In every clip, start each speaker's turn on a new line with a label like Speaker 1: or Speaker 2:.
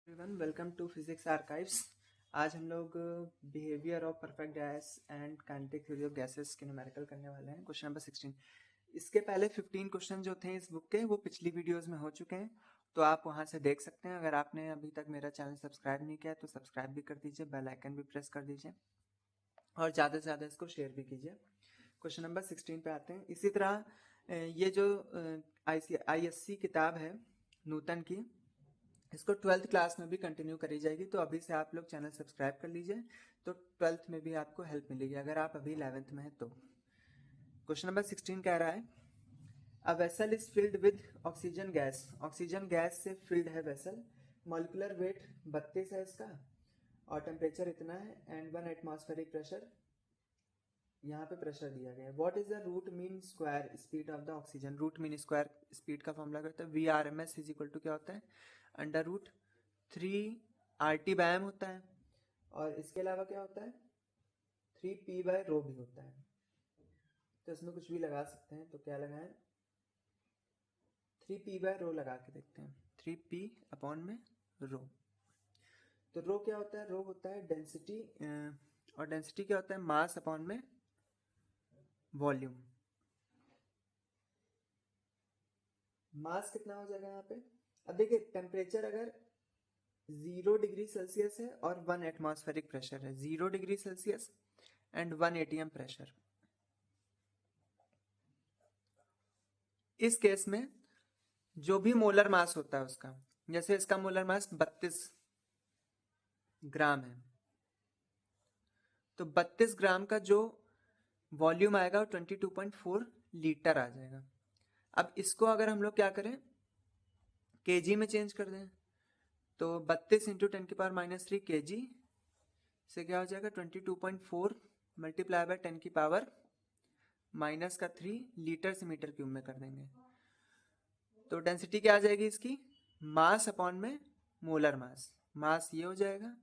Speaker 1: Everyone, welcome to physics archives. आज हम लोग behaviour of perfect gas and kinetic theory of gases के numerical करने वाले हैं। Question number 16। इसके पहले 15 क्वेश्चन जो थे इस बुक के वो पिछली वीडियोस में हो चुके हैं, तो आप वहां से देख सकते हैं। अगर आपने अभी तक मेरा चैनल सब्सक्राइब नहीं किया तो सब्सक्राइब भी कर दीजिए, बेल आइकन भी प्रेस कर दीजिए और ज़्यादा से ज़्यादा इसको शेयर भी कीजिए। क्वेश्चन नंबर 16 पे आते हैं। इसी तरह ये जो ISC किताब है नूतन की, इसको 12th क्लास में भी कंटिन्यू करी जाएगी, तो अभी से आप लोग चैनल सब्सक्राइब कर लीजिए, तो 12th में भी आपको हेल्प मिलेगी अगर आप अभी 11th में हैं तो। क्वेश्चन नंबर 16 कह रहा है, a vessel is filled with oxygen gas. Oxygen gas से फिल्ड है वेसल। मॉलिकुलर वेट 32 है इसका और टेम्परेचर इतना है एंड 1 एटमॉस्फेरिक प्रेशर, यहाँ पे प्रेशर दिया गया है। What is the root mean square speed of the oxygen. Root mean square speed का फॉर्मूला क्या होता है? VRMS इज इक्वल टू क्या होता है? √3 RT/m होता है और इसके अलावा क्या होता है? 3P/ρ भी होता है। तो इसमें कुछ भी लगा सकते हैं, तो क्या लगाएं? 3P/ρ लगा के देखते हैं। 3P/ρ। तो रो क्या होता है? रो होता है डेंसिटी, और डेंसिटी क्या होता है? मास अपॉन में वॉल्यूम। मास कितना हो जाएगा यहाँ पे? अब देखिए, टेम्परेचर अगर 0 डिग्री सेल्सियस है और 1 एटमॉस्फेरिक प्रेशर है, 0 degree Celsius and 1 ATM pressure, इस केस में जो भी मोलर मास होता है उसका, जैसे इसका मोलर मास 32 ग्राम है, तो 32 ग्राम का जो वॉल्यूम आएगा वो 22.4 लीटर आ जाएगा। अब इसको अगर हम लोग क्या करें, केजी में चेंज कर दें, तो 32 इंटू 10⁻³ kg से क्या हो जाएगा? 22.4 मल्टीप्लाई बाय 10⁻³ लीटर से मीटर क्यूब में कर देंगे, तो डेंसिटी क्या आ जाएगी इसकी? मास अपॉन में मोलर मास। मास ये हो जाएगा,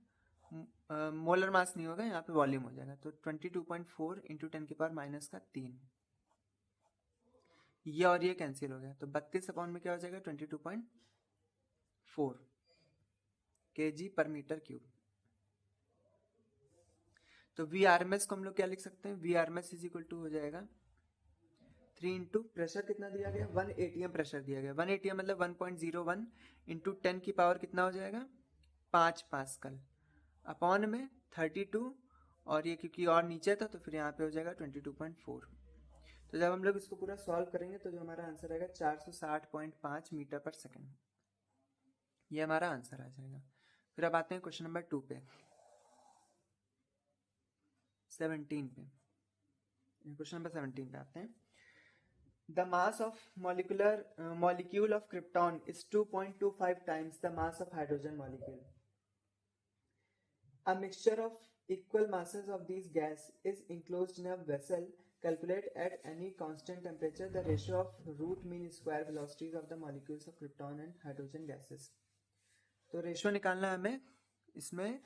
Speaker 1: मोलर मास नहीं होगा, यहाँ पे वॉल्यूम हो जाएगा। तो 22.4 इंटू 10⁻³ ये और ये कैंसिल हो गया, तो 32 अपॉन में क्या हो जाएगा? 22.4 kg पर मीटर क्यूब। तो VRMS को हम लोग क्या लिख सकते हैं? VRMS इज इक्वल टू हो जाएगा 3 इंटू प्रेशर कितना दिया गया? 1 ATM प्रेशर दिया गया। 1 ATM मतलब 1.01 इंटू 10 की पावर कितना हो जाएगा? 5 पास्कल अपॉन में 32, और ये क्योंकि और नीचे था तो फिर यहाँ पे हो जाएगा 22.4। तो जब हम लोग इसको पूरा सॉल्व करेंगे तो जो हमारा आंसर आएगा 460.5 मीटर पर सेकेंड, ये हमारा आंसर आ जाएगा। फिर अब आते हैं क्वेश्चन नंबर 2 पे, 17 पे। क्वेश्चन नंबर 17 पे आते हैं। The mass of molecule of krypton is 2.25 times the mass of hydrogen molecule. A mixture of equal masses of these gas is enclosed in a vessel. Calculate at any constant temperature the ratio of root mean square velocities of the molecules of krypton and hydrogen gases. तो ratio निकालना है हमें इसमें।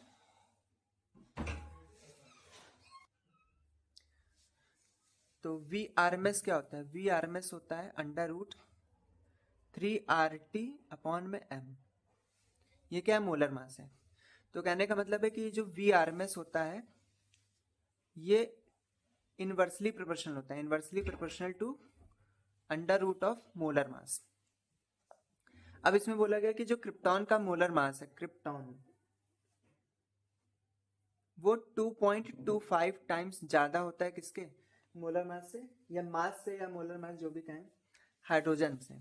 Speaker 1: तो VRMS क्या होता है? VRMS होता है √3RT/m। ये क्या है? मोलर मास है। तो कहने का मतलब है कि जो VRMS होता है ये इनवर्सली प्रोपोर्शनल होता है, इनवर्सली प्रोपोर्शनल टू √ऑफ मोलर मास। अब इसमें बोला गया कि जो क्रिप्टॉन का मोलर मास है, क्रिप्टॉन, वो 2.25 टाइम्स ज्यादा होता है किसके? मोलर मास से, या मास से, या मोलर मास जो भी कहें, हाइड्रोजन से।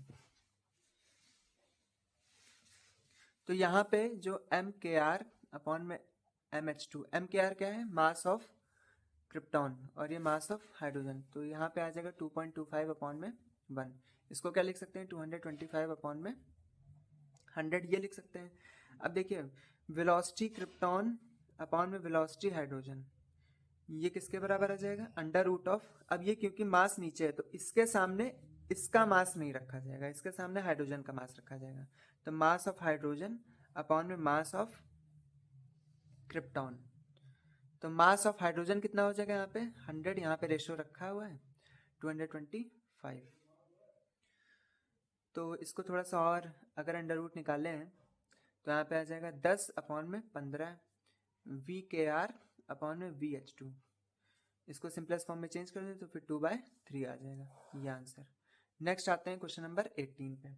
Speaker 1: तो यहाँ पे जो MKR अपॉन में MH2, MKR क्या है? मास ऑफ क्रिप्टॉन, और ये मास ऑफ हाइड्रोजन, तो यहाँ पे आ जाएगा 2.25 अपॉन में 1। इसको क्या लिख सकते हैं? 225 अपॉन में 100, ये लिख सकते हैं। अब देखिए, वेलोसिटी क्रिप्टॉन अपॉन में वेलोसिटी हाइड्रोजन, ये किसके बराबर आ जाएगा? √ऑफ, अब ये क्योंकि मास नीचे है तो इसके सामने इसका मास नहीं रखा जाएगा, इसके सामने हाइड्रोजन का मास रखा जाएगा। तो मास ऑफ हाइड्रोजन अपॉन में मास ऑफ क्रिप्टॉन। तो मास ऑफ हाइड्रोजन कितना हो जाएगा? यहाँ पे 100, यहाँ पे रेशियो रखा हुआ है 225। तो इसको थोड़ा सा और अगर अंडर रूट निकाले हैं तो यहाँ पे आ जाएगा 10/15 VKR/VH2। इसको सिंपलेस्ट फॉर्म में चेंज कर दें तो फिर 2/3 आ जाएगा ये आंसर। नेक्स्ट आते हैं क्वेश्चन नंबर 18 पे।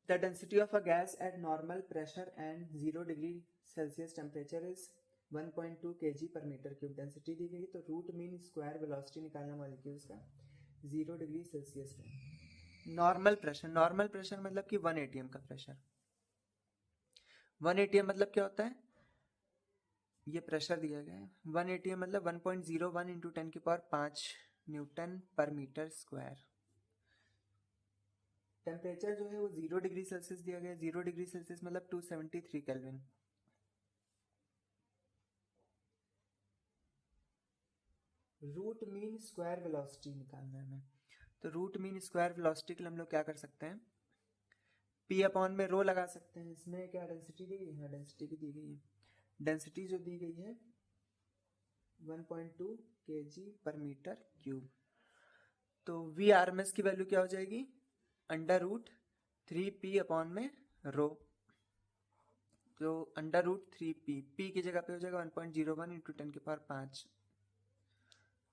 Speaker 1: The density of a gas at normal pressure and 0 degree Celsius temperature is 1.2 kg/m³। Density दी गई तो रूट मीन स्क्वायर वेलोसिटी निकालना मॉलिक्यूल्स का 0 डिग्री सेल्सियस पे। नॉर्मल प्रेशर मतलब कि 1 atm का प्रेशर। 1 atm मतलब क्या होता है, ये प्रेशर दिया गया है। 1 atm मतलब 1.01 × 10⁵ N/m²। टेम्परेचर जो है वो 0 डिग्री सेल्सियस दिया गया है। 0 डिग्री सेल्सियस मतलब 273 kelvin. Root mean square velocity निकालना है हमें। तो रूट मीन स्क्वायर वेलोसिटी के लिए हम लोग क्या कर सकते हैं, P/में रो लगा सकते हैं। इसमें क्या डेंसिटी दी गई है, डेंसिटी भी दी गई है। डेंसिटी जो दी गई है 1.2 kg/m³। तो VRMS की वैल्यू क्या हो जाएगी, √3P/रो। तो √3P, P की जगह पे हो जाएगा 1.01 × 10⁵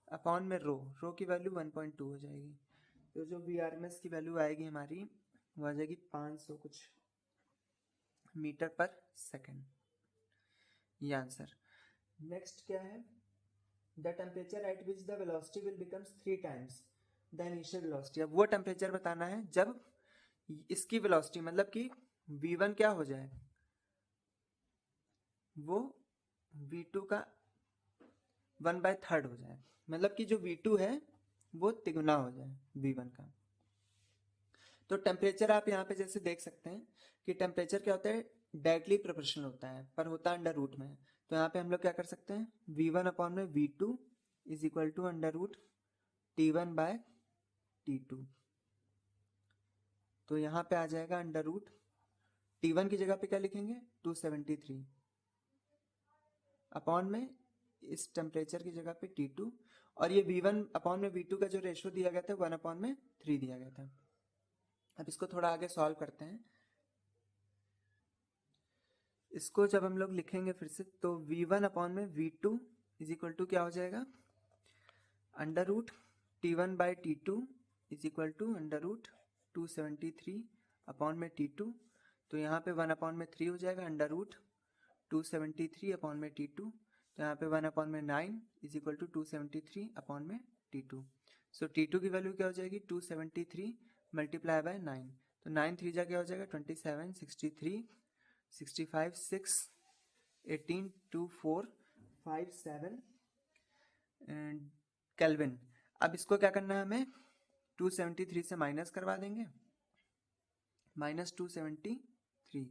Speaker 1: अपॉन में रो की वैल्यू 1.2 हो जाएगी। तो जो VRMS की वैल्यू आएगी हमारी वो आ जाएगी 500 कुछ मीटर/सेकेंड, ये आंसर। नेक्स्ट क्या है, the temperature at which the velocity will becomes 3 times the initial velocity. अब वो टेम्परेचर बताना है जब इसकी वेलोसिटी मतलब कि V1 क्या हो जाए, वो V2 का 1/3 हो जाए। मतलब कि जो V2 है वो तिगुना हो जाए V1 का। तो टेम्परेचर आप यहाँ पे जैसे देख सकते हैं कि टेम्परेचर क्या होता है, डायरेक्टली प्रोपोर्शनल होता है पर होता है अंडर रूट में। तो यहाँ पे हम लोग क्या कर सकते हैं, V1/V2 is equal to √T1/T2। तो यहाँ पे आ जाएगा √T1 की जगह पे क्या लिखेंगे 273 अपॉन में इस टेम्परेचर की जगह पे T2, और ये V1/V2 का जो रेशियो दिया गया था 1/3 दिया गया था। अब इसको थोड़ा आगे सॉल्व करते हैं। इसको जब हम लोग लिखेंगे फिर से तो V1/V2 इज इक्वल टू क्या हो जाएगा, √T1/T2 is equal to √273 upon में T2। तो यहाँ पे 1/3 हो जाएगा √273 अपॉन में T2। तो यहाँ पे 1/9 इज इक्वल टू 273 अपॉन में T2। सो T2 की वैल्यू क्या हो जाएगी 273 मल्टीप्लाई बाय 9। तो 9 3 जा क्या हो जाएगा 27, 63, 65, 6, 18, 2, 4, 5, 7 केल्विन। अब इसको क्या करना है हमें, 273 से माइनस करवा देंगे, -273।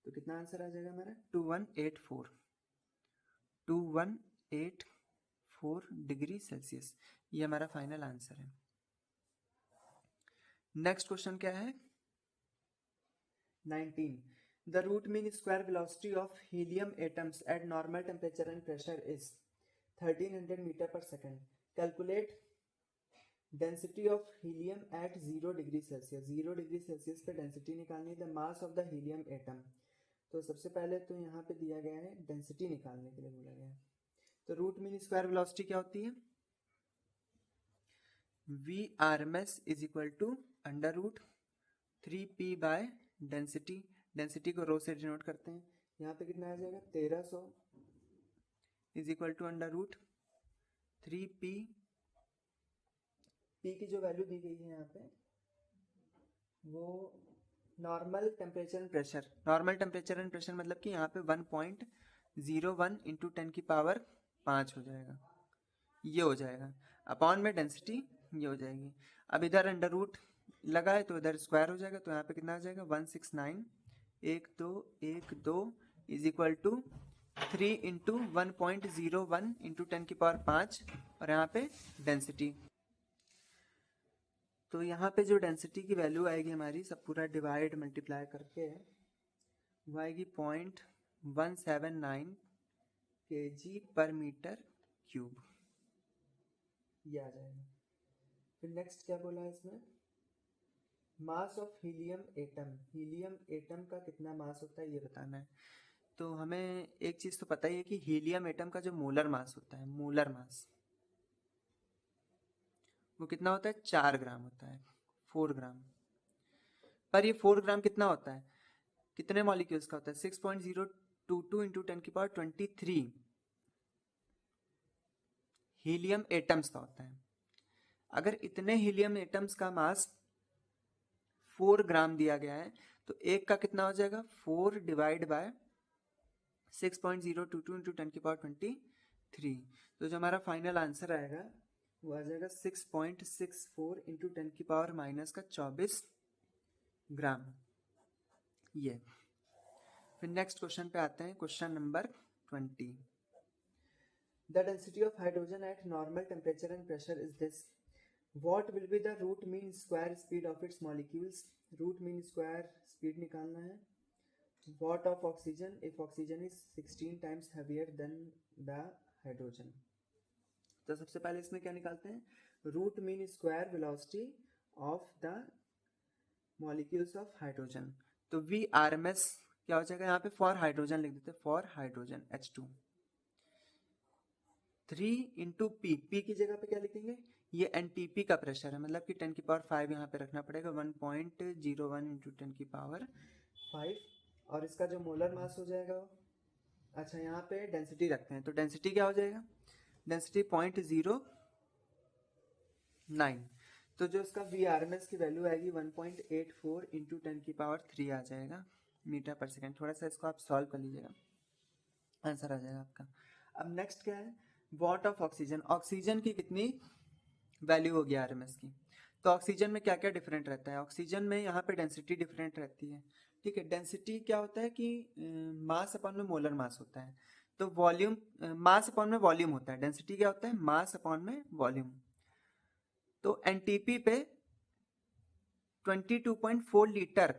Speaker 1: तो कितना आंसर आ जाएगा हमारा 2184 डिग्री सेल्सियस। ये हमारा फाइनल आंसर है। नेक्स्ट क्वेश्चन क्या है 19, the root mean square velocity of helium atoms at normal temperature and pressure is 1300 मीटर/सेकेंड। Calculate density of helium at 0 degree Celsius. 0 degree Celsius पे डेंसिटी निकालनी, the mass of the helium atom. तो सबसे पहले तो यहाँ पे दिया गया है डेंसिटी निकालने के लिए बोला गया है। तो रूट मीन स्क्वायर वेलोसिटी क्या होती है, VRMS is equal to √3P by density. Density को रो से डिनोट करते हैं। यहाँ पे कितना आ जाएगा 1300 is equal to √3P। P की जो वैल्यू दी गई है यहाँ पे वो normal temperature and pressure. Normal temperature and pressure मतलब कि यहाँ पे 1.01 × 10⁵ हो जाएगा, ये हो जाएगा। अपॉन में डेंसिटी ये हो जाएगी। अब इधर अंडर रूट लगा है तो इधर स्क्वायर हो जाएगा। तो यहाँ पे कितना आ जाएगा 169,1212 इज इक्वल टू 3 × 1.01 × 10⁵ और यहाँ पे डेंसिटी। तो यहाँ पे जो डेंसिटी की वैल्यू आएगी हमारी, सब पूरा डिवाइड मल्टीप्लाई करके वो आएगी 0.179 kg/m³। ये आ जाएगा। फिर नेक्स्ट क्या बोला है इसमें, मास ऑफ हीलियम एटम का कितना मास होता है ये बताना है। तो हमें एक चीज तो पता ही है कि हीलियम एटम का जो मोलर मास होता है, मोलर मास वो कितना होता है, 4 ग्राम होता है, 4 ग्राम। पर ये 4 ग्राम कितना होता है, कितने मॉलिक्यूल्स का होता है, 6.022 इंटू 10⁻23 हीलियम एटम्स का होता है। अगर इतने हीलियम एटम्स का मास 4 ग्राम दिया गया है तो एक का कितना हो जाएगा, 4 डिवाइड बाय 6.022 इंटू 10⁻23। तो जो हमारा फाइनल आंसर आएगा वो आ जाएगा 6.64 इंटू 10⁻⁻24 ग्राम। ये फिर नेक्स्ट क्वेश्चन पे आते हैं, question number 20। The density of hydrogen eight normal temperature and pressure is this. What will be the root mean square speed of its molecules? Root mean square speed निकालना है। What of oxygen if oxygen is 16 times heavier than the hydrogen? तो सबसे पहले इसमें क्या निकालते हैं, root mean square velocity of the molecules of hydrogen. तो वी आर एम एस क्या हो जाएगा, यहाँ पे फॉर हाइड्रोजन लिख देते हैं, for hydrogen H2 3 into P, P की जगह पे क्या लिखेंगे, ये एनटीपी का प्रेशर है, मतलब कि 10⁻5 यहाँ पे रखना पड़ेगा, 1.01 इंटू 10⁻5। और इसका जो मोलर मास हो जाएगा, अच्छा यहाँ पे डेंसिटी रखते हैं, तो डेंसिटी क्या हो जाएगा, डेंसिटी 0.09। तो जो इसका वी आर एम एस की वैल्यू आएगी 1.84 इंटू 10⁻3 आ जाएगा मीटर पर सेकेंड। थोड़ा सा इसको आप सॉल्व कर लीजिएगा, आंसर आ जाएगा आपका। अब नेक्स्ट क्या है, वॉट ऑफ ऑक्सीजन, ऑक्सीजन की कितनी वैल्यू होगी आरएमएस की। तो ऑक्सीजन में क्या क्या डिफरेंट रहता है, ऑक्सीजन में यहाँ पे डेंसिटी डिफरेंट रहती है, ठीक है। डेंसिटी क्या होता है कि मास अपॉन में मोलर मास होता है, तो वॉल्यूम मास अपॉन में वॉल्यूम होता है, डेंसिटी क्या होता है, मास अपॉन में वॉल्यूम। तो एनटीपी पे 22.4 लीटर,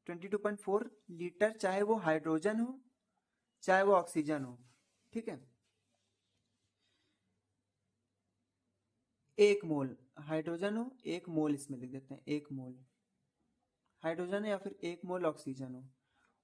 Speaker 1: 22.4 लीटर, चाहे वो हाइड्रोजन हो चाहे वो ऑक्सीजन हो, ठीक है। एक मोल हाइड्रोजन हो, एक मोल इसमें लिख देते हैं, एक मोल हाइड्रोजन या फिर एक मोल ऑक्सीजन हो,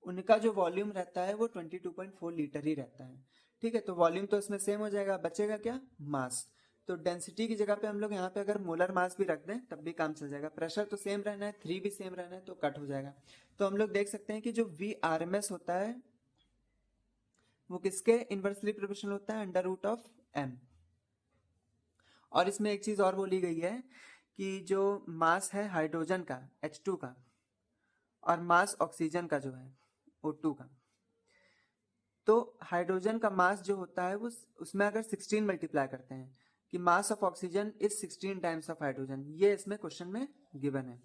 Speaker 1: उनका जो वॉल्यूम रहता है वो 22.4 लीटर ही रहता है, ठीक है। तो वॉल्यूम तो इसमें सेम हो जाएगा, बचेगा क्या, मास। तो डेंसिटी की जगह पे हम लोग यहाँ पे अगर मोलर मास भी रख दें तब भी काम चल जाएगा, प्रेशर तो सेम रहना है, 3 भी सेम रहना है, तो कट हो जाएगा। तो हम लोग देख सकते हैं कि जो वी आर एम एस होता है वो किसके इनवर्सली प्रोपोर्शनल होता है, अंडर रूट ऑफ एम। और इसमें एक चीज और बोली गई है कि जो मास है हाइड्रोजन का H2 का और मास ऑक्सीजन का जो है O2 का, तो हाइड्रोजन का मास जो होता है वो उसमें अगर 16 मल्टीप्लाई करते हैं कि mass of oxygen is 16 times of hydrogen, ये इसमें क्वेश्चन में गिवन है।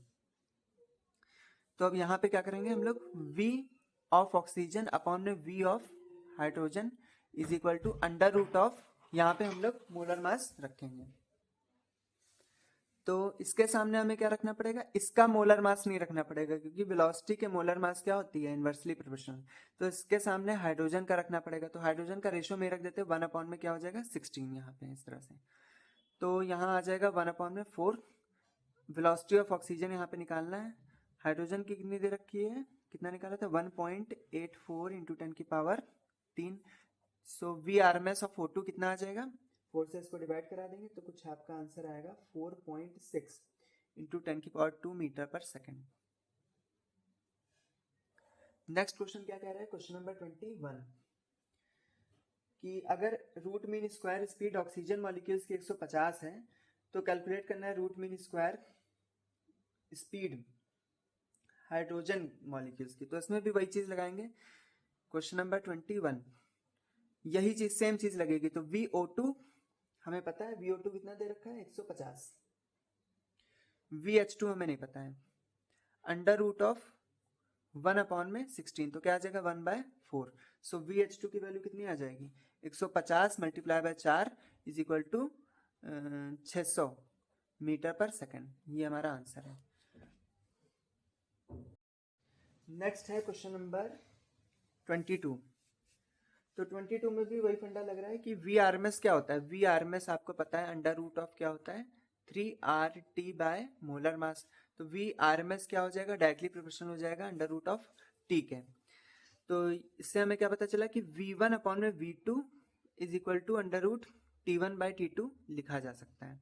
Speaker 1: तो अब यहाँ पे क्या करेंगे हम लोग, V ऑफ ऑक्सीजन अपॉन में V of hydrogen is equal to under root of, यहाँ पे हम लोग मोलर मास रखेंगे। तो इसके सामने हमें क्या रखना पड़ेगा, इसका मोलर मास नहीं रखना पड़ेगा क्योंकि वेलोसिटी के मोलर मास क्या होती है, इनवर्सली प्रोपोर्शनल। तो इसके सामने हाइड्रोजन का रखना पड़ेगा, तो हाइड्रोजन का रेशियो में रख देते हैं 1 अपॉन में क्या हो जाएगा 16, यहाँ पे इस तरह से। तो यहाँ आ जाएगा 1 अपॉन में 4। वेलोसिटी ऑफ ऑक्सीजन यहाँ पे निकालना है, हाइड्रोजन की कितनी दे रखी है, कितना निकाला था 1.84 into 10⁻3। So V R M S of O2 कितना आ जाएगा, 4 से इसको डिवाइड करा देंगे तो कुछ आपका आंसर आएगा 4.6 इंटू 10⁻2 मीटर पर सेकेंड। नेक्स्ट क्वेश्चन क्या कह रहा है, क्वेश्चन नंबर 21 कि अगर root mean square speed oxygen molecules की 150 है तो कैलकुलेट करना है root mean square speed hydrogen molecules की। तो इसमें भी वही चीज लगाएंगे, क्वेश्चन नंबर 21 यही चीज सेम चीज लगेगी। तो VO2 हमें पता है, VO2 कितना दे रखा है 150, VH2 हमें नहीं पता है, अंडर रूट ऑफ 1 अपॉन में 16, तो क्या आ जाएगा 1/4। सो VH2 की वैल्यू कितनी आ जाएगी, 150 multiply by 4 is equal to 600 metre पर सेकेंड, ये हमारा आंसर है। नेक्स्ट है क्वेश्चन नंबर 22। तो 22 में भी वही फंडा लग रहा है कि वी आर एम एस क्या होता है, वी आर एम एस आपको पता है अंडर रूट ऑफ क्या होता है 3RT बाय मोलर मास। तो तो वी आर एम एस क्या हो जाएगा, डायरेक्टली प्रोपोर्शनल हो जाएगा अंडर रूट ऑफ टी के। तो इससे हमें क्या पता चला कि V1 अपॉन में V2 is equal to under root T1 by T2 लिखा जा सकता है।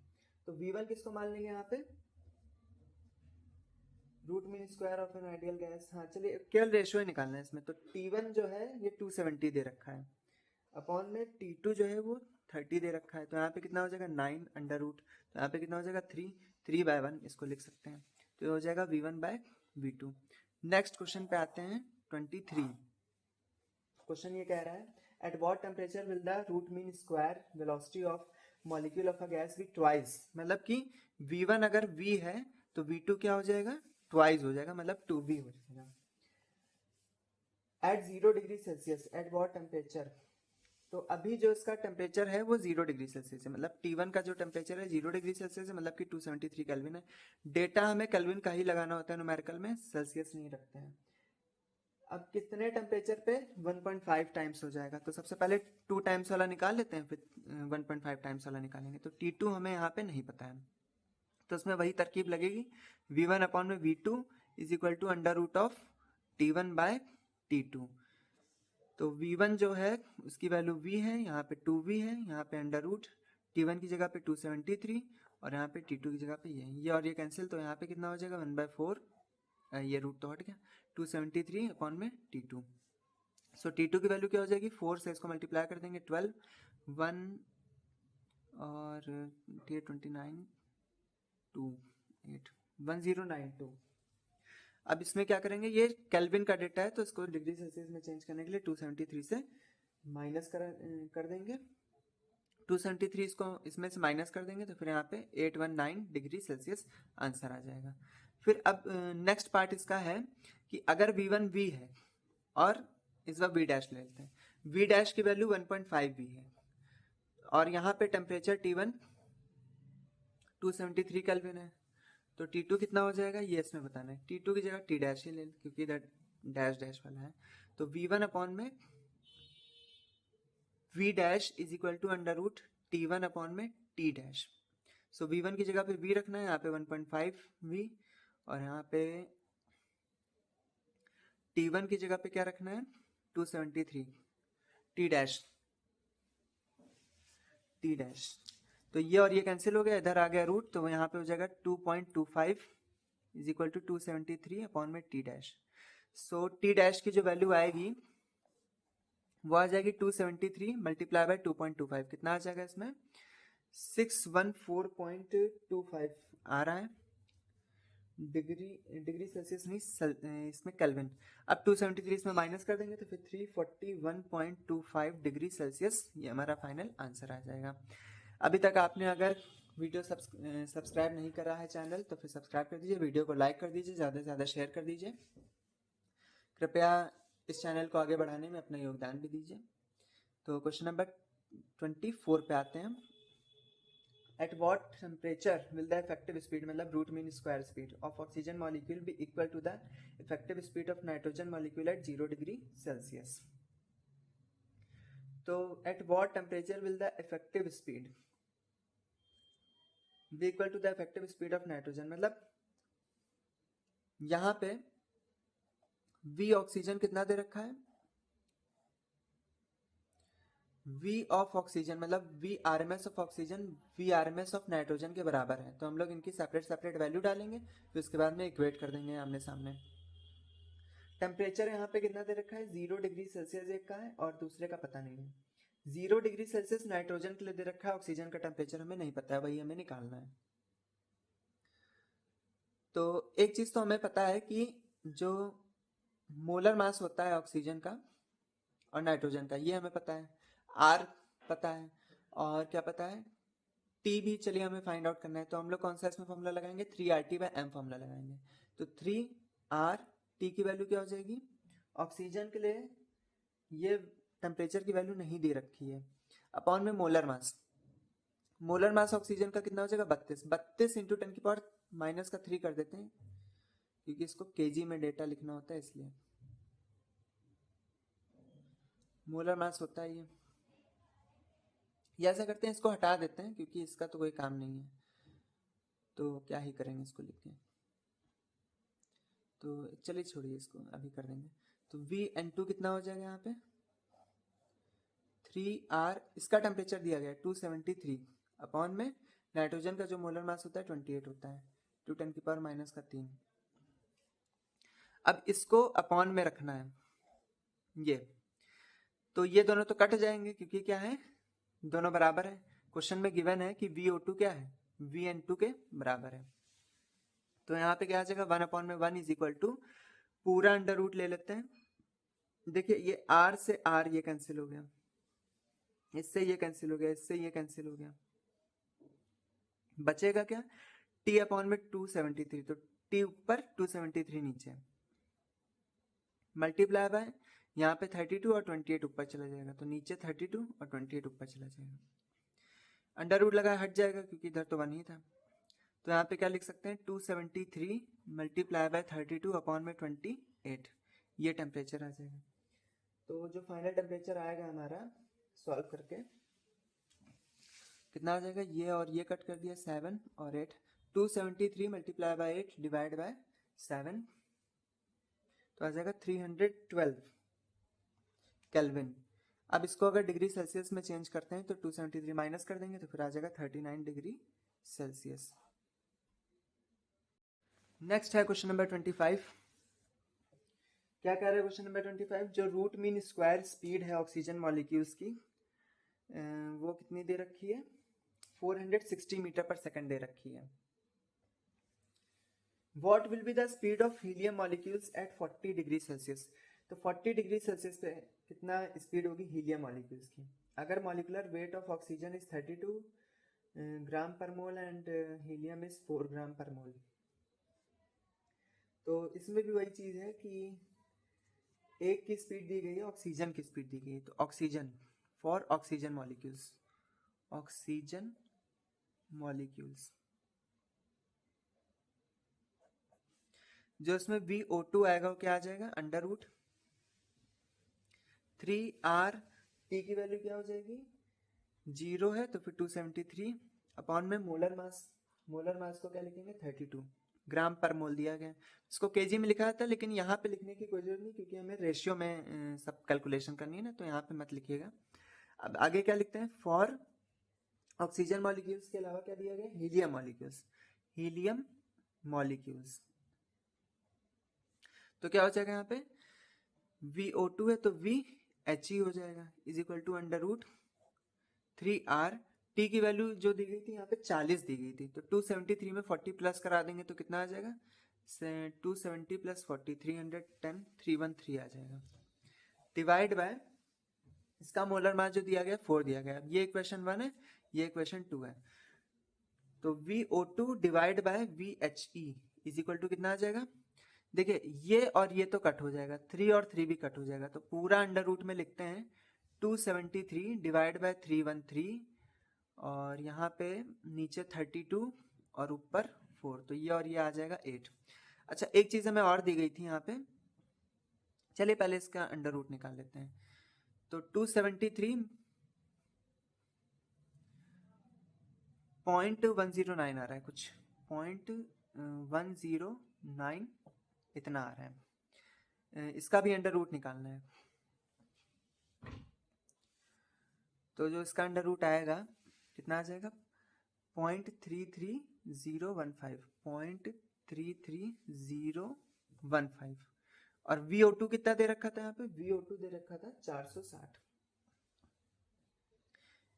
Speaker 1: तो V1 किसको मान लेंगे यहाँ पे, root mean square of an ideal gas. हाँ चलिए केवल रेशियो ही निकालना है इसमें। तो T1 जो है ये 270 दे रखा है, अपॉन में T2 जो है वो 30 दे रखा है। तो यहाँ पे कितना हो जाएगा 9 अंडर रूट, तो यहाँ पे कितना हो जाएगा 3 बाय 1 इसको लिख सकते हैं। तो ये हो जाएगा V1 bye V2। Next question पे आते हैं 23। क्वेश्चन ये कह रहा है at what temperature will the root mean square velocity of molecule of a gas be twice. मतलब कि V1 अगर V है तो V2 क्या हो जाएगा, ट्वाइस हो जाएगा, मतलब 2V हो जाएगा। At 0 degree Celsius at what temperature. तो अभी जो इसका टेम्परेचर है वो 0 डिग्री सेल्सियस है, मतलब T1 का जो टेम्परेचर है 0 डिग्री सेल्सियस है, मतलब कि 273 केल्विन है। डेटा हमें केल्विन का ही लगाना होता है न्यूमेरिकल में, सेल्सियस नहीं रखते हैं। अब कितने टेम्परेचर पे 1.5 टाइम्स हो जाएगा, तो सबसे पहले 2 टाइम्स वाला निकाल लेते हैं, फिर 1.5 टाइम्स वाला निकालेंगे। तो T2 हमें यहाँ पे नहीं पता है, तो उसमें वही तरकीब लगेगी, V1 अपॉन में V2 is equal to under root of T1 by T2। तो V1 जो है उसकी वैल्यू V है, यहाँ पे 2V है, यहाँ पे अंडर रूट T1 की जगह पे 273 और यहाँ पे T2 की जगह पे ये और ये कैंसिल, तो यहाँ पे कितना हो जाएगा 1/4, ये रूट तो हट गया, 273 अपॉन में T2। सो T2 की वैल्यू क्या हो जाएगी, 4 से इसको मल्टीप्लाई कर देंगे 12, 1 और 29 2 8 1092। अब इसमें क्या करेंगे, ये केल्विन का डेटा है तो इसको डिग्री सेल्सियस में चेंज करने के लिए 273 से माइनस कर देंगे, 273 इसको इसमें से माइनस कर देंगे तो फिर यहाँ पे 819 डिग्री सेल्सियस आंसर आ जाएगा। फिर अब नेक्स्ट पार्ट इसका है कि अगर V1 V है और इस बार V डैश ले लेते हैं, V डैश की वैल्यू 1.5 V है और यहाँ पे टेम्परेचर T1 273 केल्विन है, तो T2 कितना हो जाएगा ये इसमें बताना है। T2 की जगह T डैश ही ले क्योंकि डैश डैश वाला है। तो V1 अपॉन में V dash is equal to under root T1 upon में T डैश। सो V1 की जगह पे V रखना है, यहाँ पे 1.5 V और यहाँ पे T1 की जगह पे क्या रखना है 273 T डैश T डैश। तो ये और ये कैंसिल हो गया, इधर आ गया रूट, तो यहाँ पे हो जाएगा 2.25 इज इक्वल टू 273 अपॉन में T डैश। सो T डैश की जो वैल्यू आएगी वो आ जाएगी 273 मल्टीप्लाई बाय 2.25, कितना आ जाएगा इसमें 614.25 आ रहा है, डिग्री सेल्सियस नहीं इसमें केल्विन। अब 273 इसमें माइनस कर देंगे तो फिर 341.25 डिग्री सेल्सियस ये हमारा फाइनल आंसर आ जाएगा। अभी तक आपने अगर वीडियो सब्सक्राइब नहीं करा है चैनल तो फिर सब्सक्राइब कर दीजिए, वीडियो को लाइक कर दीजिए, ज़्यादा से ज़्यादा शेयर कर दीजिए, कृपया इस चैनल को आगे बढ़ाने में अपना योगदान भी दीजिए। तो क्वेश्चन नंबर 24 पे आते हैं। At what temperature will the effective speed, मतलब root mean square speed of oxygen molecule be equal to the effective speed of nitrogen molecule at 0 degree Celsius. तो at what temperature will the effective speed be equal to the effective speed of nitrogen, मतलब यहां पे V oxygen कितना दे रखा है, V of oxygen मतलब V RMS of oxygen V RMS of nitrogen के बराबर है। तो हम लोग इनकी सेपरेट सेपरेट वैल्यू डालेंगे, फिर उसके बाद में इक्वेट कर देंगे आमने सामने। टेम्परेचर यहाँ पे कितना दे रखा है 0 डिग्री सेल्सियस एक का है और दूसरे का पता नहीं है। 0 डिग्री सेल्सियस नाइट्रोजन के लिए दे रखा है, ऑक्सीजन का टेम्परेचर हमें नहीं पता है, वही हमें निकालना है। तो एक चीज तो हमें पता है कि जो मोलर मास होता है ऑक्सीजन का और नाइट्रोजन का ये हमें पता है, आर पता है और क्या पता है टी भी, चलिए हमें फाइंड आउट करना है। तो हम लोग कौन सा इसमें फॉर्मूला लगाएंगे 3RT/m फॉर्मूला लगाएंगे। तो 3R/T की वैल्यू क्या हो जाएगी, ऑक्सीजन के लिए ये टेम्परेचर की वैल्यू नहीं दे रखी है, अपॉन में molar mass, molar mass oxygen का कितना हो जाएगा 32 इंटू 10⁻³ कर देते हैं क्योंकि इसको केजी में डेटा लिखना होता है इसलिए। मोलर मास होता है ये ऐसा करते हैं, इसको हटा देते हैं क्योंकि इसका तो कोई काम नहीं है, तो क्या ही करेंगे इसको लिख के। तो चलिए छोड़िए इसको, अभी कर देंगे। तो VN2 कितना हो जाएगा यहाँ पे 3R, इसका टेम्परेचर दिया गया है 273 अपॉन में नाइट्रोजन का जो मोलर मास होता है 28 होता है, 2 × 10⁻³ अब इसको अपॉन में रखना है ये, तो ये दोनों तो कट जाएंगे क्योंकि क्या है दोनों बराबर है। क्वेश्चन में गिवन है कि VO2 क्या है VN2 के बराबर है, तो यहाँ पे क्या आ जाएगा 1/1 इज इक्वल टू पूरा अंडर रूट ले लेते हैं। देखिए ये R से R ये कैंसिल हो गया, इससे ये कैंसिल हो गया, इससे ये कैंसिल हो गया, बचेगा क्या T/273, तो T ऊपर 273 नीचे, मल्टीप्लाई बाय यहाँ पे 32 और 28 ऊपर चला जाएगा, तो नीचे 32 और 28 ऊपर चला जाएगा, अंडर रूट लगा हट जाएगा क्योंकि इधर तो 1 ही था। तो यहाँ पे क्या लिख सकते हैं 273 मल्टीप्लाई बाय 32 अपॉन में 28, ये टेम्परेचर आ जाएगा। तो जो फाइनल टेम्परेचर आएगा हमारा सॉल्व करके कितना आ जाएगा, ये और ये कट कर दिया 7 और 8, 273 मल्टीप्लाई बाय 8 डिवाइड बाय 7, तो आ जाएगा 312 केल्विन। अब इसको अगर डिग्री सेल्सियस में चेंज करते हैं तो 273 माइनस कर देंगे तो फिर आ जाएगा 39 डिग्री सेल्सियस। नेक्स्ट है क्वेश्चन नंबर 25। क्या कह रहा है क्वेश्चन नंबर 25, जो रूट मीन स्क्वायर स्पीड है ऑक्सीजन मॉलिक्यूल्स की वो कितनी दे रखी है 460 मीटर पर सेकंड दे रखी है। What will be the speed of helium molecules at 40 degree Celsius, तो 40 डिग्री सेल्सियस पे कितना स्पीड होगी हीलियम मॉलिक्यूल्स की। अगर molecular weight of oxygen is 32 ग्राम पर मोल एंड हीलियम इज 4 ग्राम पर मोल, तो इसमें भी वही चीज है कि एक की स्पीड दी गई है, ऑक्सीजन की स्पीड दी गई है, तो oxygen for oxygen molecules, oxygen molecules जो इसमें VO2 आएगा वो क्या आ जाएगा अंडर रूट 3R, T की वैल्यू क्या हो जाएगी 0 है तो फिर 273 अपॉन में मोलर मास को क्या लिखेंगे 32 ग्राम पर मोल दिया गया, इसको केजी में लिखा था लेकिन यहाँ पे लिखने की कोई जरूरत नहीं क्योंकि हमें रेशियो में सब कैलकुलेशन करनी है ना, तो यहाँ पे मत लिखिएगा। अब आगे क्या लिखते हैं फॉर ऑक्सीजन मॉलिक्यूल्स के अलावा क्या दिया गया हीलियम मॉलिक्यूल्स, हीलियम मॉलिक्यूल्स, तो क्या हो जाएगा यहाँ पे VO2 है तो VHE हो जाएगा is equal to under root 3R, T की वैल्यू जो दी गई थी यहाँ पे 40 दी गई थी, तो 273 में 40 प्लस करा देंगे तो कितना आ जाएगा 270 प्लस 40 310 313 आ जाएगा, डिवाइड बाय इसका मोलर मास जो दिया गया 4 दिया गया। ये इक्वेशन 1 है, ये इक्वेशन 2 है, तो VO2 divide by VHE is equal to कितना आ जाएगा, देखिए ये और ये तो कट हो जाएगा, 3 और 3 भी कट हो जाएगा, तो पूरा अंडर रूट में लिखते हैं 273 डिवाइड बाय 313 और यहाँ पे नीचे 32 और ऊपर 4, तो ये और ये आ जाएगा 8। अच्छा एक चीज हमें और दी गई थी यहाँ पे, चलिए पहले इसका अंडर रूट निकाल लेते हैं, तो 273.109 आ रहा है, कुछ 0.109 इतना आ रहा है, इसका भी अंडर रूट निकालना है, तो जो इसका अंडर रूट आएगा कितना आ जाएगा 0.33015 और VO2 कितना दे रखा था यहाँ पे VO2 दे रखा था 460,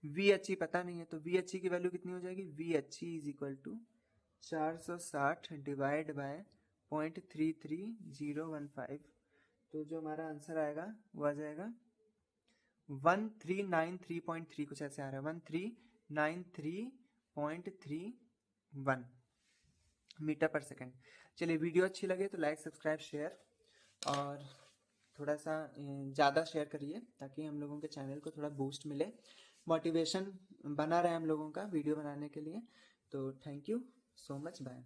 Speaker 1: VHE पता नहीं है तो VHE की वैल्यू कितनी हो जाएगी VHE is equal to 460 divide by 0.33015, तो जो हमारा आंसर आएगा वो आ जाएगा 1393.3 कुछ ऐसे आ रहा है 1393.31 मीटर पर सेकेंड। चलिए वीडियो अच्छी लगे तो लाइक सब्सक्राइब शेयर और थोड़ा सा ज़्यादा शेयर करिए ताकि हम लोगों के चैनल को थोड़ा बूस्ट मिले, मोटिवेशन बना रहे हम लोगों का वीडियो बनाने के लिए। तो thank you so much, bye.